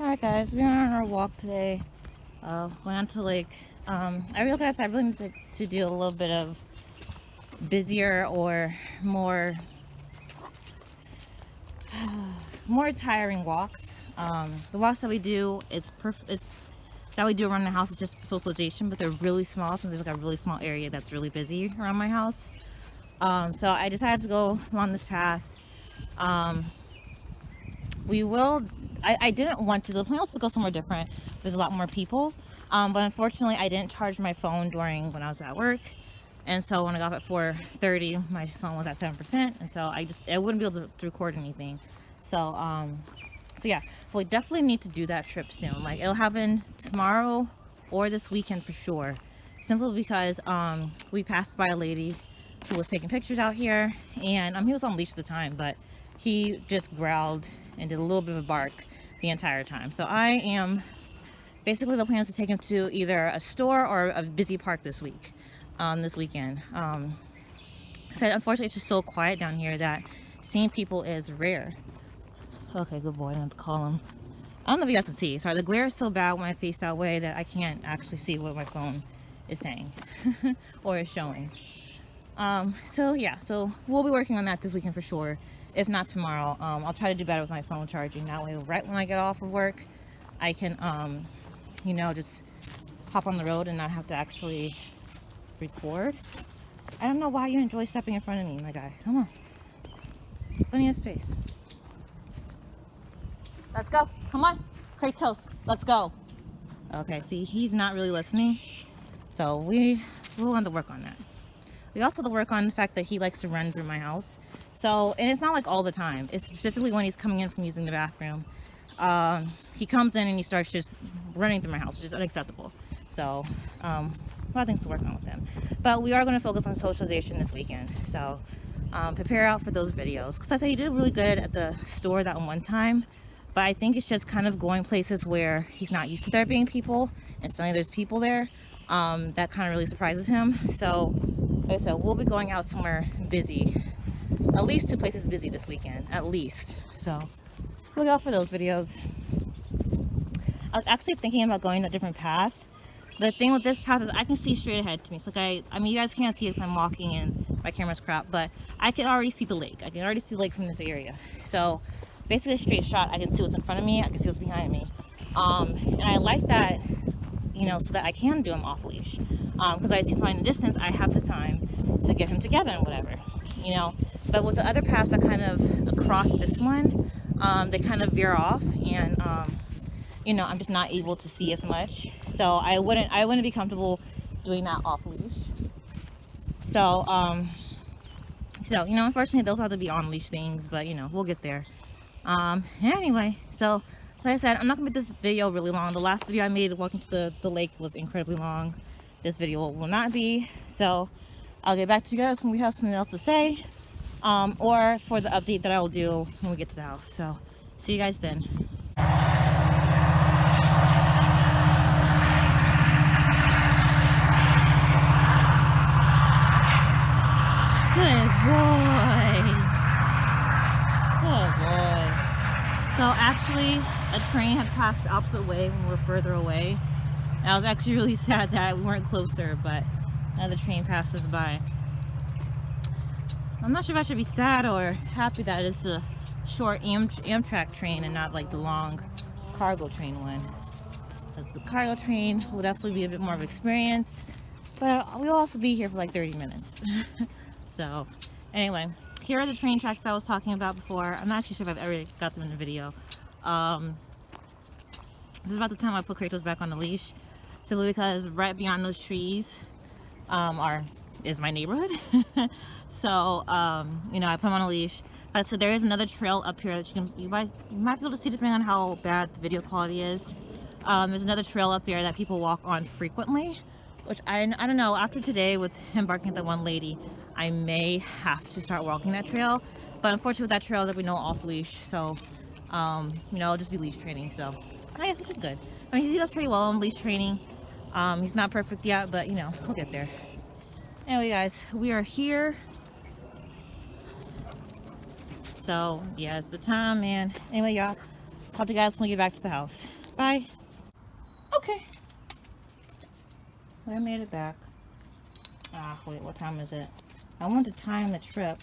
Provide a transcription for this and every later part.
Alright guys, we're on our walk today. Went out to lake. I realized I really need to do a little bit of busier or more tiring walks. The walks that we do, it's that we do around the house is just socialization, but they're really small since there's like a really small area that's really busy around my house. So I decided to go along this path. I didn't want to. The plan was to go somewhere different. There's a lot more people. But unfortunately, I didn't charge my phone when I was at work. And so when I got up at 4:30, my phone was at 7%. And so I wouldn't be able to record anything. So yeah, we definitely need to do that trip soon. Like, it'll happen tomorrow or this weekend for sure. Simply because we passed by a lady who was taking pictures out here, and he was on leash at the time, but he just growled and did a little bit of a bark the entire time. So I am basically, the plan is to take him to either a store or a busy park this weekend. So unfortunately, it's just so quiet down here that seeing people is rare. Okay, good boy. I don't have to call him. I don't know if you guys can see. Sorry, the glare is so bad when I face that way that I can't actually see what my phone is saying or is showing. So yeah, so we'll be working on that this weekend for sure. If not tomorrow, I'll try to do better with my phone charging. That way, right when I get off of work, I can, just hop on the road and not have to actually record. I don't know why you enjoy stepping in front of me, my guy. Come on. Plenty of space. Let's go. Come on. Kratos, let's go. Okay, see, he's not really listening. So we'll have to work on that. We also have to work on the fact that he likes to run through my house. So, and it's not like all the time. It's specifically when he's coming in from using the bathroom. He comes in and he starts just running through my house, which is unacceptable. So, a lot of things to work on with him. But we are going to focus on socialization this weekend. So, prepare out for those videos. Because I said he did really good at the store that one time. But I think it's just kind of going places where he's not used to there being people. And suddenly there's people there. That kind of really surprises him. So, like I said, we'll be going out somewhere busy. At least 2 places busy this weekend. At least. So, look out for those videos. I was actually thinking about going a different path. The thing with this path is I can see straight ahead to me. So, I mean, you guys can't see it because I'm walking and my camera's crap. But I can already see the lake. I can already see the lake from this area. So, basically a straight shot. I can see what's in front of me. I can see what's behind me. And I like that, so that I can do him off leash. Because I see somebody in the distance, I have the time to get him together and whatever, But with the other paths that kind of across this one, they kind of veer off, and I'm just not able to see as much. So I wouldn't be comfortable doing that off leash. So unfortunately, those have to be on leash things, but we'll get there. Anyway, so like I said, I'm not gonna make this video really long. The last video I made walking to the lake was incredibly long. This video will not be. So I'll get back to you guys when we have something else to say, or for the update that I will do when we get to the house. So see you guys then. Good boy. Good boy. So actually, a train had passed the opposite way when we were further away. And I was actually really sad that we weren't closer, but another train passed us by. I'm not sure if I should be sad or happy that it's the short Amtrak train and not like the long cargo train one. Because the cargo train will definitely be a bit more of an experience, but we'll also be here for like 30 minutes. So anyway, here are the train tracks that I was talking about before. I'm not actually sure if I've ever got them in the video. This is about the time I put Kratos back on the leash, simply because right beyond those trees is my neighborhood. So I put him on a leash. So there is another trail up here that you might be able to see, depending on how bad the video quality is. There's another trail up there that people walk on frequently, which I don't know, after today with him barking at that one lady, I may have to start walking that trail. But unfortunately with that trail, there'll be no off leash, so it'll just be leash training. So yeah, which is good. I mean, he does pretty well on leash training. He's not perfect yet, but he'll get there. Anyway guys, we are here. So yeah, it's the time, man. Anyway, y'all, talk to you guys when we get back to the house. Bye. Okay. I made it back. Wait, what time is it? I wanted to time the trip.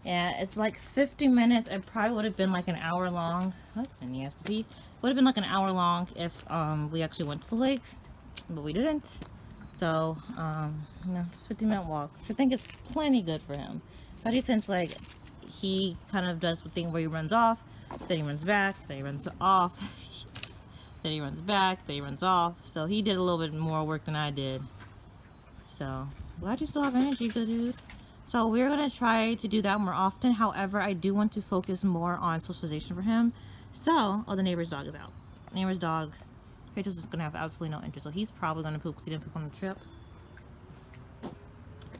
Yeah, it's like 50 minutes. It probably would have been like an hour long. And he has to pee. Would have been like an hour long if we actually went to the lake, but we didn't. So, just 50-minute walk, which I think is plenty good for him. Especially since like he kind of does the thing where he runs off, then he runs back, then he runs off, then he runs back, then he runs off. So he did a little bit more work than I did. So glad you still have energy, good dude. So we're gonna try to do that more often. However, I do want to focus more on socialization for him. So, the neighbor's dog is out. Neighbor's dog, Rachel's just gonna have absolutely no interest. So he's probably gonna poop because he didn't poop on the trip.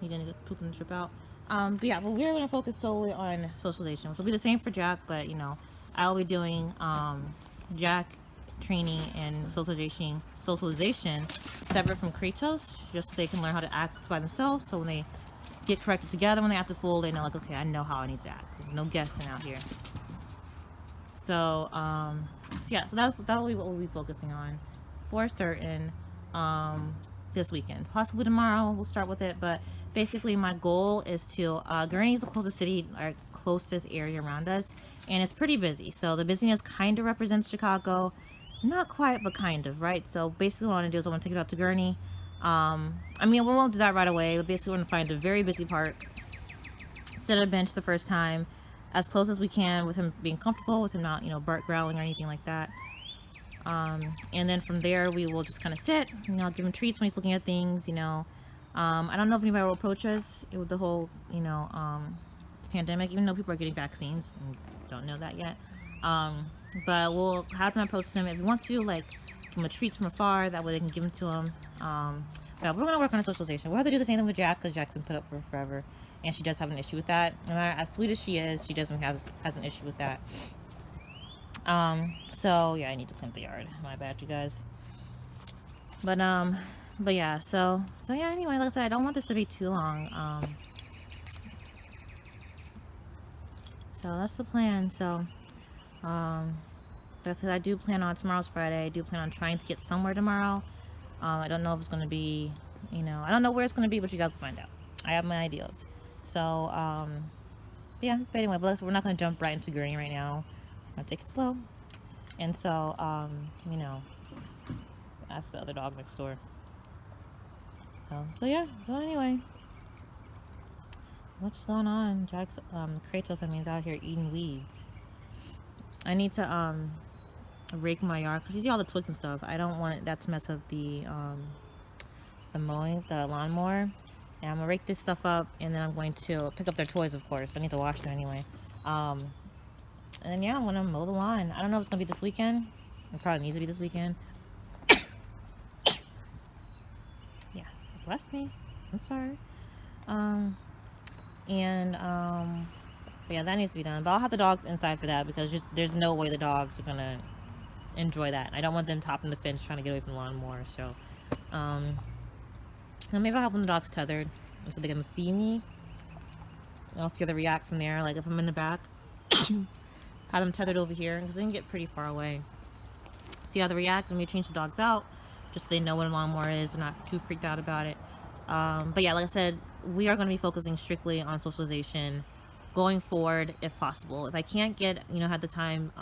He didn't get poop on the trip out. But yeah, but we're gonna focus solely on socialization, which will be the same for Jack. But you know, I'll be doing Jack training and socialization separate from Kratos, just so they can learn how to act by themselves. So when they get corrected together, when they act a fool, they know like, okay, I know how I need to act. There's no guessing out here. So, yeah, so that'll be what we'll be focusing on for certain this weekend. Possibly tomorrow we'll start with it, but basically my goal is to Gurney is the closest city, our closest area around us, and it's pretty busy. So the busyness kind of represents Chicago, not quite, but kind of, right? So basically what I want to do is I want to take it out to Gurney. I mean, we won't do that right away, but basically we're going to find a very busy park, sit at a bench the first time, as close as we can with him being comfortable, with him not, you know, bark growling or anything like that. And then from there we will just kind of sit, you know, give him treats when he's looking at things, you know. I don't know if anybody will approach us with the whole, you know, pandemic, even though people are getting vaccines. We don't know that yet. But we'll have them approach him if we want to, like, give him treats from afar, that way they can give them to him. Yeah, we're gonna work on socialization. We'll have to do the same thing with Jack, because Jack's been put up for forever, and she does have an issue with that. No matter as sweet as she is, she doesn't has an issue with that. So yeah, I need to clean up the yard. My bad, you guys. But yeah, so yeah, anyway, like I said, I don't want this to be too long. So that's the plan. So that's it. I do plan on, tomorrow's Friday, I do plan on trying to get somewhere tomorrow. I don't know if it's going to be, you know, I don't know where it's going to be, but you guys will find out. I have my ideas. So, yeah, but anyway, but we're not going to jump right into Gurney right now. I'm going to take it slow. And so, you know, that's the other dog next door. So yeah, so anyway. What's going on? Jack's, Kratos, I mean, is out here eating weeds. I need to, rake my yard because you see all the twigs and stuff. I don't want that to mess up the mowing, the lawnmower. And I'm gonna rake this stuff up, and then I'm going to pick up their toys, of course. I need to wash them anyway. And then yeah, I'm gonna mow the lawn. I don't know if it's gonna be this weekend. It probably needs to be this weekend. Yes, bless me. I'm sorry. But yeah, that needs to be done. But I'll have the dogs inside for that, because just there's no way the dogs are gonna enjoy that. I don't want them topping the fence trying to get away from the lawnmower. So maybe I'll have the dogs tethered so they can see me. I'll see how they react from there. Like if I'm in the back, have them tethered over here, because they can get pretty far away. See how they react, and we change the dogs out just so they know what a lawnmower is. They're not too freaked out about it. But yeah, like I said, we are going to be focusing strictly on socialization going forward, if possible. If I can't get, you know, have the time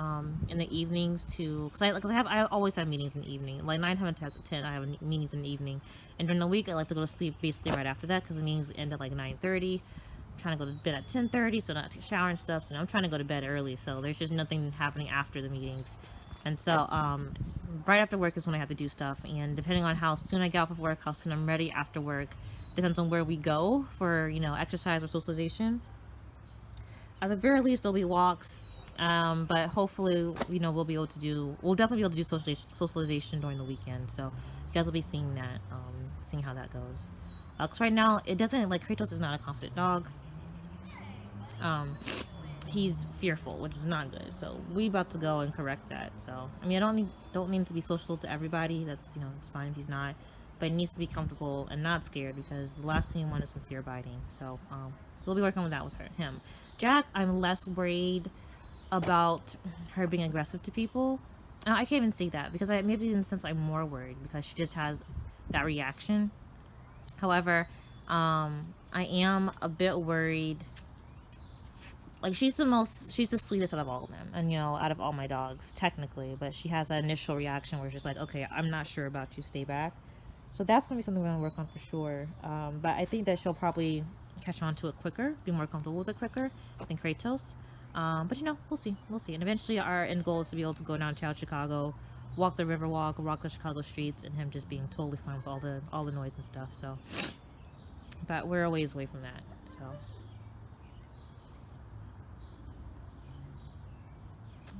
in the evenings to, because I always have meetings in the evening. Like 9 times out of 10 I have meetings in the evening, and during the week I like to go to sleep basically right after that, because the meetings end at like 9:30. I'm trying to go to bed at 10:30, so not take a shower and stuff. So I'm trying to go to bed early, so there's just nothing happening after the meetings. And so right after work is when I have to do stuff, and depending on how soon I get off of work, how soon I'm ready after work, depends on where we go for, you know, exercise or socialization. At the very least, there'll be walks, but hopefully, you know, we'll definitely be able to do socialization during the weekend. So you guys will be seeing that, seeing how that goes. Because right now, it doesn't, like, Kratos is not a confident dog. He's fearful, which is not good. So we about to go and correct that. So I mean, I don't need him to be social to everybody. That's, you know, it's fine if he's not, but he needs to be comfortable and not scared, because the last thing you want is some fear biting. So so we'll be working with that with him. Jack, I'm less worried about her being aggressive to people. I can't even see that because maybe in a sense I'm more worried because she just has that reaction. However, I am a bit worried. Like, she's the sweetest out of all of them, and out of all my dogs technically, but she has that initial reaction where it's just like, okay, I'm not sure about you, stay back. So that's gonna be something we're gonna work on for sure. But I think that she'll probably catch on to it quicker, be more comfortable with it quicker than Kratos. But we'll see. And eventually our end goal is to be able to go downtown Chicago, walk the Riverwalk, walk the Chicago streets, and him just being totally fine with all the noise and stuff. So, but we're a ways away from that.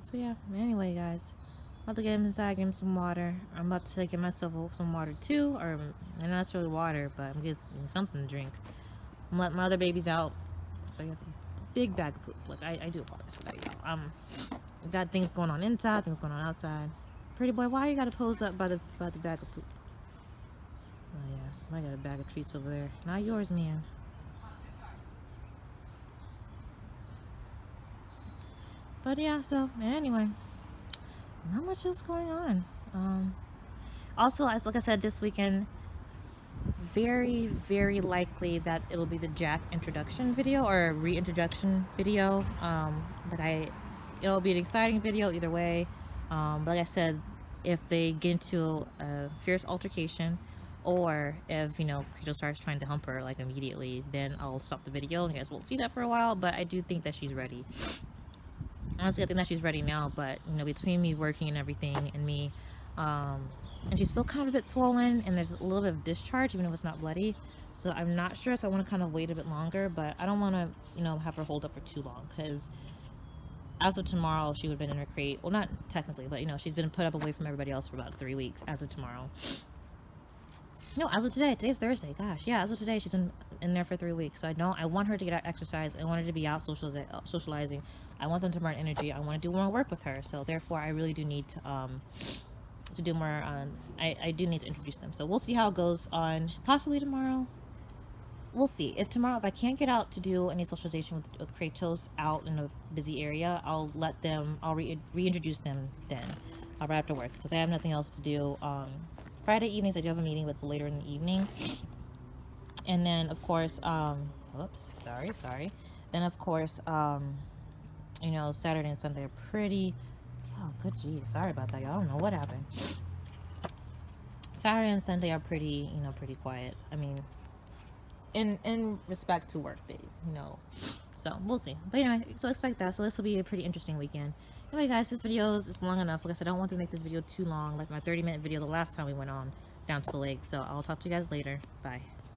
So yeah. Anyway, guys, I'm about to get him inside, get him some water. I'm about to get myself some water too, or not necessarily water, but I'm getting something to drink. I'm letting my other babies out, so I got a big bag of poop. Look, I do apologize for that, y'all. We've got things going on inside, things going on outside. Pretty boy, why you gotta pose up by the bag of poop? Oh yeah, somebody got a bag of treats over there. Not yours, man. But yeah, so anyway, not much else going on. Also, like I said, this weekend, very, very likely that it'll be the Jack introduction video or reintroduction video. It'll be an exciting video either way. Like I said, if they get into a fierce altercation, or if Kratos starts trying to hump her like immediately, then I'll stop the video and you guys won't see that for a while. But I do think that she's ready. Honestly, I think that she's ready now, but between me working and everything and me, and she's still kind of a bit swollen and there's a little bit of discharge even if it's not bloody, so I'm not sure, so I want to kind of wait a bit longer, but I don't want to have her hold up for too long, because as of tomorrow she would have been in her crate. Well, not technically, but she's been put up away from everybody else for about 3 weeks as of tomorrow. No, as of today. Today's Thursday. Gosh, yeah, as of today, she's been in there for 3 weeks. So I want her to get out exercise. I want her to be out socializing. I want them to burn energy. I want to do more work with her. So therefore, I really do need to do more. I do need to introduce them. So we'll see how it goes on possibly tomorrow. We'll see. If I can't get out to do any socialization with Kratos out in a busy area, I'll reintroduce them then. Right after work, because I have nothing else to do. Friday evenings I do have a meeting, but it's later in the evening. And then of course, whoops, sorry. Then of course, Saturday and Sunday are pretty, oh good geez, sorry about that, y'all. I don't know what happened. Saturday and Sunday are pretty, pretty quiet. I mean, in respect to work days, so we'll see. But anyway, so expect that. So this will be a pretty interesting weekend. Anyway, guys, this video is long enough. Like I said, I don't want to make this video too long, like my 30-minute video the last time we went on down to the lake. So I'll talk to you guys later. Bye.